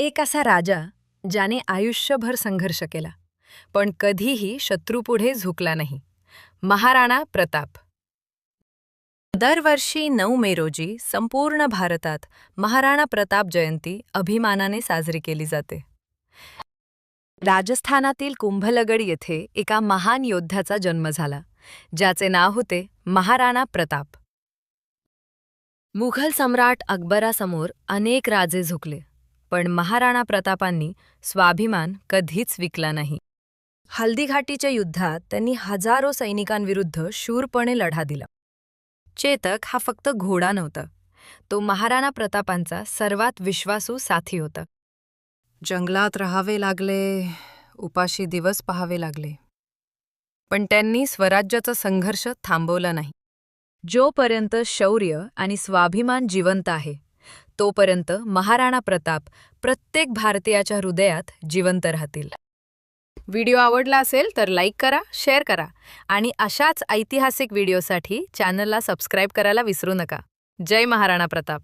एक असा राजा ज्याने आयुष्यभर संघर्ष केला पण कधीही शत्रूपुढे झुकला नाही. महाराणा प्रताप. दरवर्षी 9 मे रोजी संपूर्ण भारतात महाराणा प्रताप जयंती अभिमानाने साजरी केली जाते. राजस्थानातील कुंभलगड येथे एका महान योद्ध्याचा जन्म झाला, ज्याचे नाव होते महाराणा प्रताप. मुघल सम्राट अकबरासमोर अनेक राजे झुकले, पण महाराणा प्रतापांनी स्वाभिमान कधीच विकला नाही. हल्दीघाटीच्या युद्धात त्यांनी हजारो सैनिकांविरुद्ध शूरपणे लढा दिला. चेतक हा फक्त घोडा नव्हता, तो महाराणा प्रतापांचा सर्वात विश्वासू साथी होता. जंगलात राहावे लागले, उपाशी दिवस पाहावे लागले, पण त्यांनी स्वराज्याचा संघर्ष थांबवला नाही. जोपर्यंत शौर्य आणि स्वाभिमान जिवंत आहे, तोपर्यंत महाराणा प्रताप प्रत्येक भारतीयाच्या हृदयात जिवंत राहतील. व्हिडिओ आवडला असेल तर लाईक करा, शेअर करा आणि अशाच ऐतिहासिक व्हिडिओसाठी चॅनलला सबस्क्राईब करायला विसरू नका. जय महाराणा प्रताप.